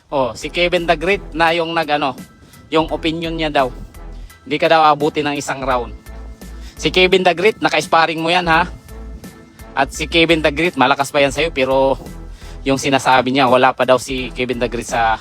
Oh, si Kevin the Great na yung yung opinion niya daw. Hindi ka daw abuti ng isang round. Si Kevin the Great, naka-sparring mo yan ha. At si Kevin the Great, malakas pa yan sa'yo, pero yung sinasabi niya, wala pa daw si Kevin the Great sa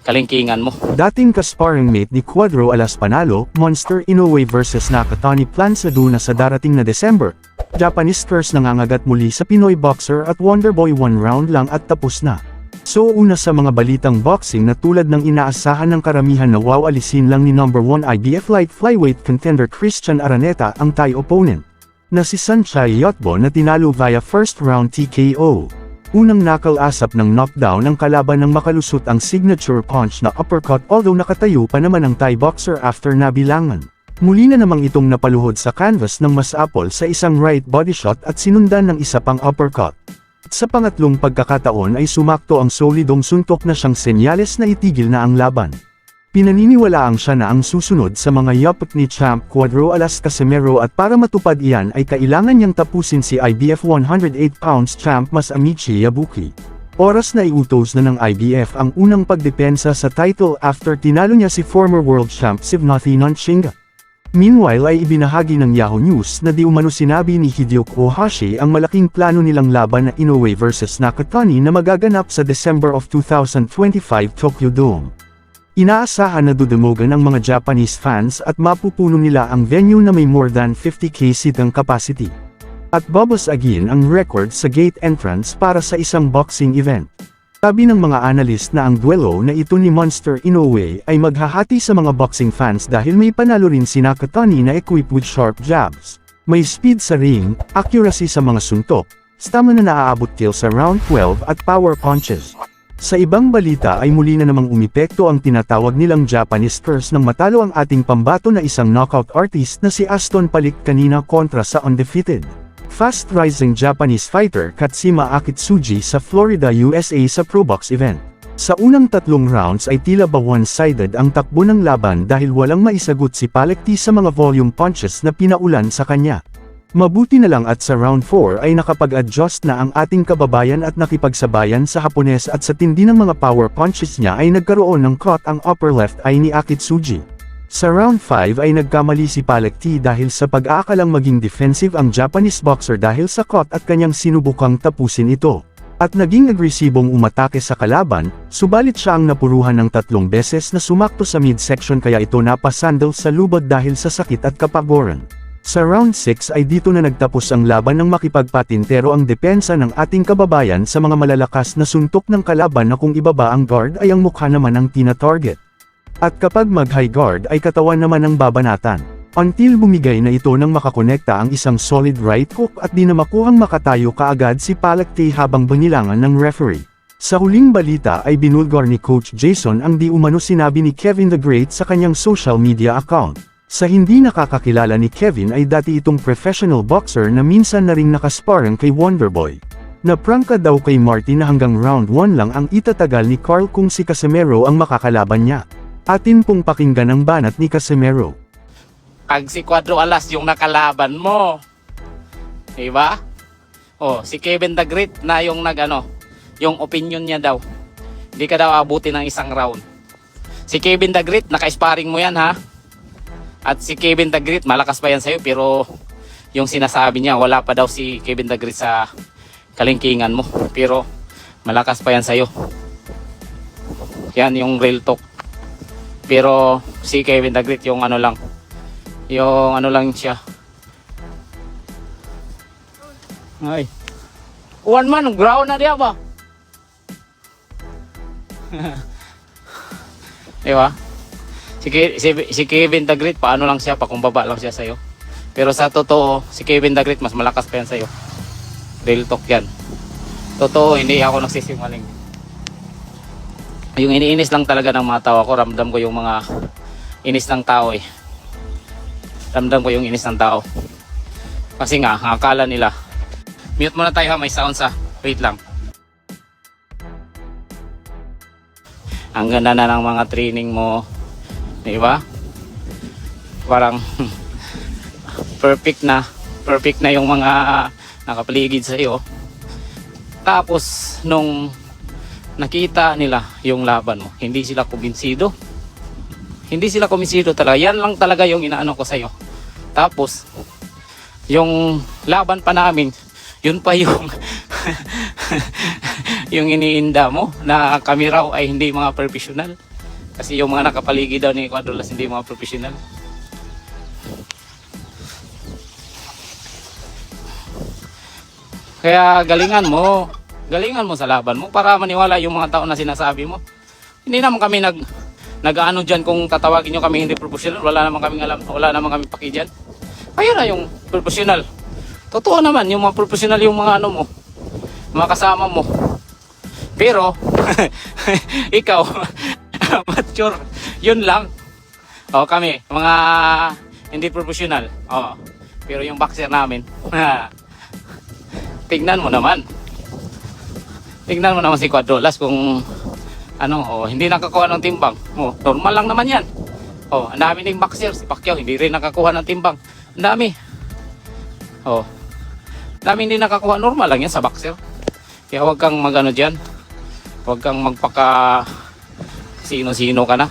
kalingkingan mo. Dating ka-sparring mate ni Cuadro Alas Panalo, Monster Inoue versus Nakatani Plansaduna sa darating na December. Japanese curse nangangagat muli sa Pinoy boxer at Wonderboy 1 round lang at tapos na. So una sa mga balitang boxing na tulad ng inaasahan ng karamihan na alisin lang ni number 1 IBF light flyweight contender Christian Araneta ang Thai opponent na si Sanchay Yotbo na tinalo via first round TKO. Unang nakalasap ng knockdown ng kalaban ng makalusot ang signature punch na uppercut, although nakatayo pa naman ang Thai boxer after nabilangan. Muli na namang itong napaluhod sa canvas ng masapol sa isang right body shot at sinundan ng isa pang uppercut. Sa pangatlong pagkakataon ay sumakto ang solidong suntok na siyang senyales na itigil na ang laban. Pinaniniwalaang siya na ang susunod sa mga yapot ni Champ Cuadro Alas Casimero at para matupad iyan ay kailangan niyang tapusin si IBF 108 pounds champ Masamichi Yabuki. Oras na iutos na ng IBF ang unang pagdepensa sa title after tinalo niya si former world champ Sivnathi Nanshinga. Meanwhile ay ibinahagi ng Yahoo News na di umano sinabi ni Hideyuki Ohashi ang malaking plano nilang laban na Inoue versus Nakatani na magaganap sa December of 2025 Tokyo Dome. Inaasahan na dudumogan ang mga Japanese fans at mapupuno nila ang venue na may more than 50k seating capacity. At babasagin ang record sa gate entrance para sa isang boxing event. Sabi ng mga analyst na ang duelo na ito ni Monster Inoue ay maghahati sa mga boxing fans dahil may panalo rin si Nakatani na equipped with sharp jabs. May speed sa ring, accuracy sa mga suntok, stamina na naaabot till sa round 12 at power punches. Sa ibang balita ay muli na namang umepekto ang tinatawag nilang Japanese curse nang matalo ang ating pambato na isang knockout artist na si Aston Palik kanina kontra sa undefeated fast-rising Japanese fighter Katsima Akitsuji sa Florida, USA sa Probox event. Sa unang tatlong rounds ay tila ba one-sided ang takbo ng laban dahil walang maisagot si Palekti sa mga volume punches na pinaulan sa kanya. Mabuti na lang at sa round 4 ay nakapag-adjust na ang ating kababayan at nakipagsabayan sa Hapones at sa tindi ng mga power punches niya ay nagkaroon ng caught ang upper left eye ni Akitsuji. Sa round 5 ay nagkamali si Palekti dahil sa pag-aakalang maging defensive ang Japanese boxer dahil sa caught at kanyang sinubukang tapusin ito. At naging agresibong umatake sa kalaban, subalit siya ang napuruhan ng 3 beses na sumakto sa midsection kaya ito napasandal sa lubod dahil sa sakit at kapaboran. Sa round 6 ay dito na nagtapos ang laban ng makipagpatintero ang depensa ng ating kababayan sa mga malalakas na suntok ng kalaban na kung ibaba ang guard ay ang mukha naman ang tina-target. At kapag mag-high guard ay katawan naman ang babanatan. Until bumigay na ito nang makakonekta ang isang solid right hook at di na makuhang makatayo kaagad si Palekti habang binilangan ng referee. Sa huling balita ay binulgar ni Coach Jason ang di umano sinabi ni Kevin the Great sa kanyang social media account. Sa hindi nakakakilala ni Kevin ay dati itong professional boxer na minsan na ring nakasparring kay Wonderboy. Naprangka daw kay Marty na hanggang round 1 lang ang itatagal ni Carl kung si Casimero ang makakalaban niya. Atin pong pakinggan ang banat ni Casimero. Pag si Cuadro Alas yung nakalaban mo, diba? Oh, si Kevin the Great na yung yung opinion niya daw. Hindi ka daw abuti ng isang round. Si Kevin the Great, naka-sparring mo yan ha. At si Kevin the Great, malakas pa yan sa'yo, pero yung sinasabi niya, wala pa daw si Kevin the Great sa kalingkingan mo. Pero malakas pa yan sa'yo. Yan yung real talk. Pero si Kevin the Great yung yung lang siya. Ay. One man ground na diya ba? Diba? Si Kevin the Great paano lang siya, pakumbaba lang siya sa'yo. Pero sa totoo, si Kevin the Great mas malakas pa yan sa'yo. Real talk yan. Totoo, hindi ako nagsisinungaling. Yung iniinis lang talaga ng mga tao ako, ramdam ko yung mga inis ng tao eh. Ramdam ko yung inis ng tao. Kasi nga, akala nila. Mute muna tayo ha, may sound sa. Wait lang. Ang ganda na ng mga training mo. Diba? Parang perfect na yung mga nakapaligid sa iyo. Tapos nung nakita nila yung laban mo. Hindi sila kumbinsido. Hindi sila kumbinsido talaga. Yan lang talaga yung inaano ko sa'yo. Tapos, yung laban pa namin, yun pa yung yung iniinda mo na kami raw ay hindi mga professional. Kasi yung mga nakapaligid daw ni Quadro Alas hindi mga professional. Kaya galingan mo sa laban mo para maniwala yung mga tao na sinasabi mo. Hindi naman kami nag-ano diyan kung tatawagin nyo kami hindi professional, wala naman kaming alam, wala naman kami paki diyan. Kayo na yung professional. Totoo naman yung mga professional yung mga ano mo, mga kasama mo. Pero ikaw mature, yun lang. O kami, mga hindi professional. O, pero yung boxer namin, tignan mo naman. Tignan mo naman si Quadro Alas kung ano, hindi nakakuha ng timbang. Normal lang naman yan. Ang dami ding boxer, si Pacquiao hindi rin nakakuha ng timbang. Ang dami. Dami hindi nakakuha, normal lang yan sa boxer. Kaya huwag kang magano diyan. Huwag kang magpaka sino-sino ka na.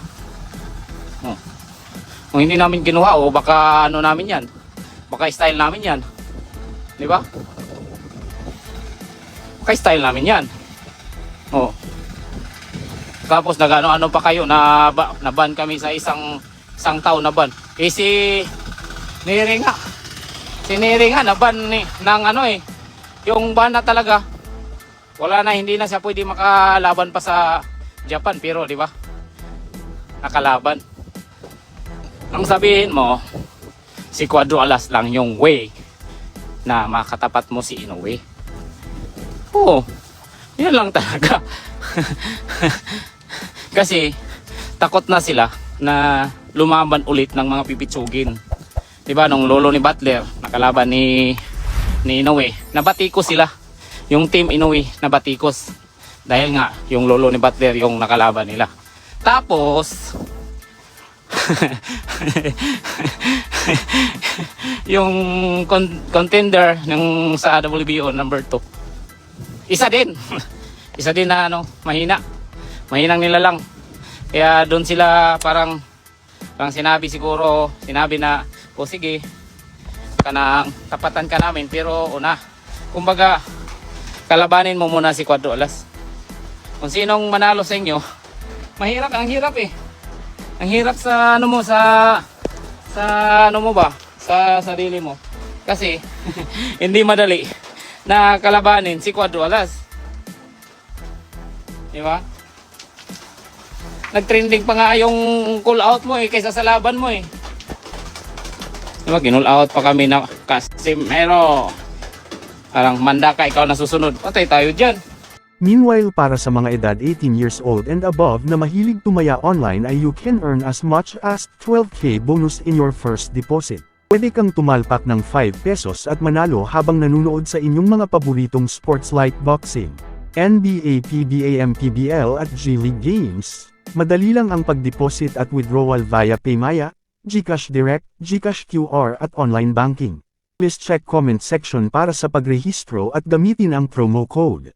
Kung hindi namin kinuha, baka ano namin yan. Baka style namin yan. Di ba? Baka style namin yan. Tapos nagano-ano pa kayo na ban kami sa isang taon na ban. Si Neri nga. Si Neri nga na ban ng ano yung ban na talaga. Wala na, hindi na siya pwede makalaban pa sa Japan, pero di ba? Nakalaban. Ang sabihin mo, si Quadro Alas lang yung way na makatapat mo si Inoue. Yan lang talaga. Kasi takot na sila na lumaban ulit ng mga pipitsugin. Diba nung lolo ni Butler nakalaban ni Inoue, nabatikos sila. Yung team Inoue nabatikos dahil nga yung lolo ni Butler yung nakalaban nila. Tapos yung contender ng sa WBO number 2, isa din isa din na mahinang nila lang. Kaya doon sila parang sinabi na sige kanang tapatan ka namin, pero kumbaga kalabanin mo muna si Quadro Alas. Kung sinong manalo sa inyo, ang hirap ang hirap sa ano mo, sa ano mo ba, sa sarili mo, kasi hindi madali na kalabanin si Quadro Alas. Di ba? Nag-trending pa nga yung call out mo kaysa sa laban mo Diba, ginul out pa kami na Casimero. Parang Mandaka, ikaw na susunod. Patay tayo dyan. Meanwhile, para sa mga edad 18 years old and above na mahilig tumaya online ay you can earn as much as 12k bonus in your first deposit. Pwede kang tumalpak ng 5 pesos at manalo habang nanunood sa inyong mga paboritong sports like boxing, NBA, PBA, MPBL at G-League games. Madali lang ang pag-deposit at withdrawal via Paymaya, GCash Direct, GCash QR at online banking. Please check comment section para sa pagrehistro at gamitin ang promo code